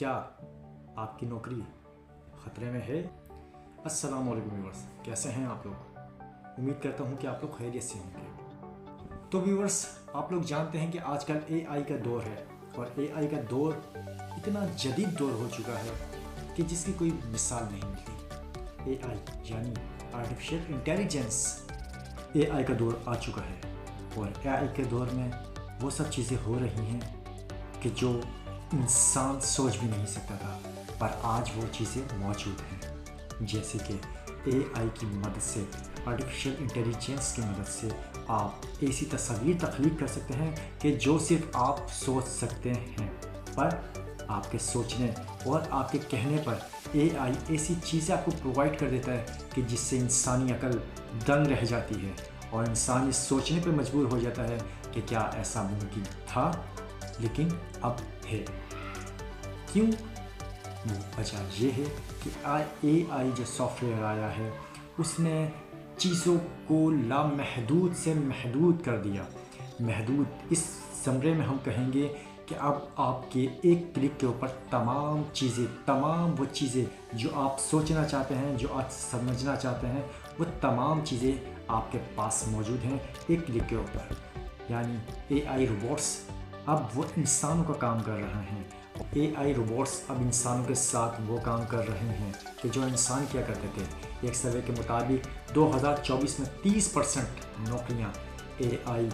क्या आपकी नौकरी ख़तरे में है? अस्सलाम वालेकुम व्यूअर्स, कैसे हैं आप लोग? उम्मीद करता हूं कि आप लोग खैरियत से होंगे। तो व्यूअर्स, आप लोग जानते हैं कि आजकल AI का दौर है और AI का दौर इतना जदीद दौर हो चुका है कि जिसकी कोई मिसाल नहीं मिलती। AI यानी आर्टिफिशियल इंटेलिजेंस, AI का दौर आ चुका है और AI के दौर में वो सब चीज़ें हो रही हैं कि जो इंसान सोच भी नहीं सकता था, पर आज वो चीज़ें मौजूद हैं। जैसे कि AI की मदद से, आर्टिफिशियल इंटेलिजेंस की मदद से आप ऐसी तस्वीर तख्लीक कर सकते हैं कि जो सिर्फ आप सोच सकते हैं, पर आपके सोचने और आपके कहने पर AI ऐसी चीज़ें आपको प्रोवाइड कर देता है कि जिससे इंसानी अकल दंग रह जाती है और इंसान ये सोचने पर मजबूर हो जाता है कि क्या ऐसा मुमकिन था, लेकिन अब है। क्यों? वो वजह ये है कि AI जो सॉफ्टवेयर आया है उसने चीज़ों को लामहदूद से महदूद कर दिया। महदूद इस ज़मरे में हम कहेंगे कि अब आपके एक क्लिक के ऊपर तमाम वो चीज़ें जो आप सोचना चाहते हैं, जो आप समझना चाहते हैं, वो तमाम चीज़ें आपके पास मौजूद हैं एक क्लिक के ऊपर। यानी AI रोबोट्स अब वो इंसानों का काम कर रहे हैं। AI रोबोट्स अब इंसानों के साथ वो काम कर रहे हैं कि जो इंसान किया करते थे। एक सर्वे के मुताबिक 2024 में 30% नौकरियां AI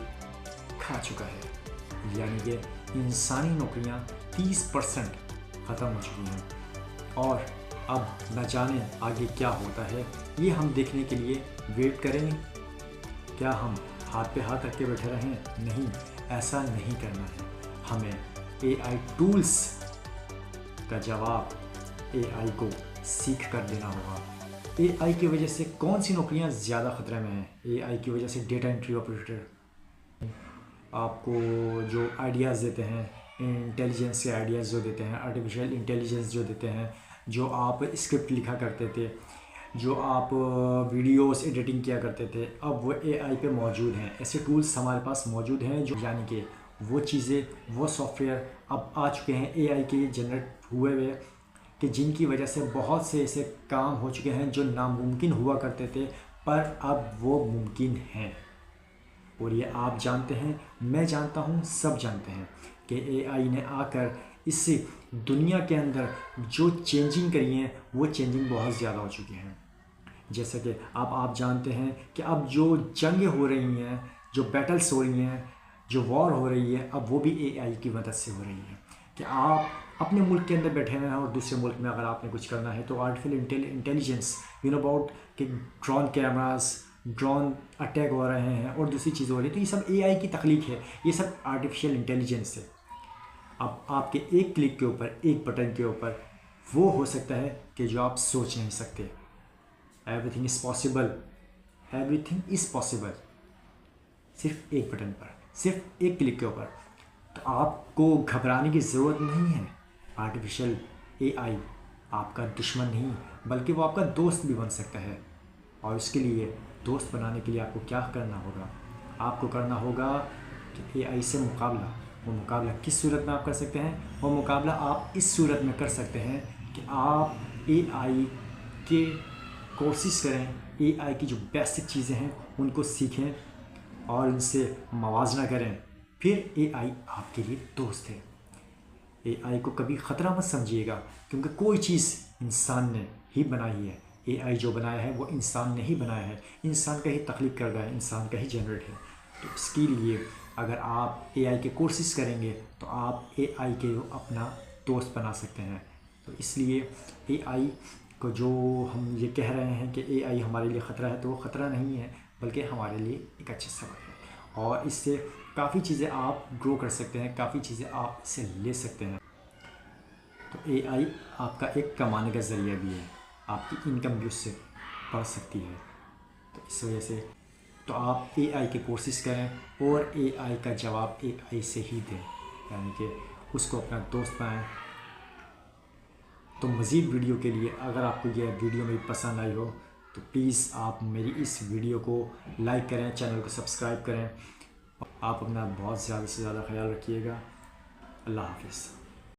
खा चुका है। यानी कि इंसानी नौकरियां 30% ख़त्म हो चुकी हैं और अब न जाने आगे क्या होता है। ये हम देखने के लिए वेट करें। क्या हम हाथ पे हाथ रख के बैठे रहें? नहीं, ऐसा नहीं करना है। हमें AI टूल्स का जवाब AI को सीख कर देना होगा। AI की वजह से कौन सी नौकरियां ज़्यादा ख़तरे में हैं? AI की वजह से डेटा एंट्री ऑपरेटर आपको जो आइडियाज़ देते हैं, इंटेलिजेंस के आइडियाज़ जो देते हैं, आर्टिफिशियल इंटेलिजेंस जो देते हैं, जो आप स्क्रिप्ट लिखा करते थे, जो आप वीडियोस एडिटिंग किया करते थे, अब वो AI पे मौजूद हैं। ऐसे टूल्स हमारे पास मौजूद हैं जो यानी कि वो चीज़ें, वो सॉफ्टवेयर अब आ चुके हैं AI के जनरेट हुए कि जिनकी वजह से बहुत से ऐसे काम हो चुके हैं जो नामुमकिन हुआ करते थे, पर अब वो मुमकिन हैं। और ये आप जानते हैं, मैं जानता हूँ, सब जानते हैं कि AI ने आकर इस दुनिया के अंदर जो चेंजिंग करी है वो चेंजिंग बहुत ज़्यादा हो चुकी हैं। जैसे कि अब आप जानते हैं कि अब जो जंगें हो रही हैं, जो बैटल्स हो रही हैं, जो वॉर हो रही है, अब वो भी AI की मदद से हो रही है। कि आप अपने मुल्क के अंदर बैठे हुए हैं और दूसरे मुल्क में अगर आपने कुछ करना है तो artificial intelligence, you know about कि ड्रोन कैमरास, ड्रोन अटैक हो रहे हैं और दूसरी चीज़ हो रही है, तो ये सब AI की तख्लीक है। ये सब आर्टिफिशियल इंटेलिजेंस है। अब आपके एक क्लिक के ऊपर, एक बटन के ऊपर वो हो सकता है कि जो आप सोच नहीं सकते। Everything is possible, everything is possible, सिर्फ एक बटन पर, सिर्फ एक क्लिक के ऊपर। तो आपको घबराने की ज़रूरत नहीं है। आर्टिफिशियल AI आपका दुश्मन नहीं, बल्कि वो आपका दोस्त भी बन सकता है। और इसके लिए, दोस्त बनाने के लिए आपको क्या करना होगा? आपको करना होगा कि AI से मुकाबला। वो मुकाबला किस सूरत में आप कर सकते हैं? वो मुकाबला आप इस सूरत में कर सकते हैं कि आप AI के कोर्सेज़ करें, AI की जो बेसिक चीज़ें हैं उनको सीखें और इनसे मवाजना करें। फिर AI आपके लिए दोस्त है। AI को कभी ख़तरा मत समझिएगा, क्योंकि कोई चीज़ इंसान ने ही बनाई है। AI जो बनाया है वो इंसान ने ही बनाया है, इंसान का ही तख्लीक कर रहा है, इंसान का ही जनरेट है। तो इसके लिए अगर आप AI के कोर्सेज़ करेंगे तो आप AI के अपना दोस्त बना सकते हैं। तो इसलिए AI को जो हम ये कह रहे हैं कि AI हमारे लिए ख़तरा है, तो वो ख़तरा नहीं है, बल्कि हमारे लिए एक अच्छा सबक है और इससे काफ़ी चीज़ें आप ग्रो कर सकते हैं, काफ़ी चीज़ें आप इससे ले सकते हैं। तो AI आपका एक कमाने का ज़रिया भी है, आपकी इनकम भी उससे बढ़ सकती है। तो इस वजह से तो आप AI के कोर्सेज़ करें और AI का जवाब AI से ही दें, यानी कि उसको अपना दोस्त बनाएं। तो मज़ीद वीडियो के लिए अगर आपको यह वीडियो मेरी पसंद आई हो तो प्लीज़ आप मेरी इस वीडियो को लाइक करें, चैनल को सब्सक्राइब करें। आप अपना बहुत ज़्यादा से ज़्यादा ख्याल रखिएगा। अल्लाह हाफ़िज़।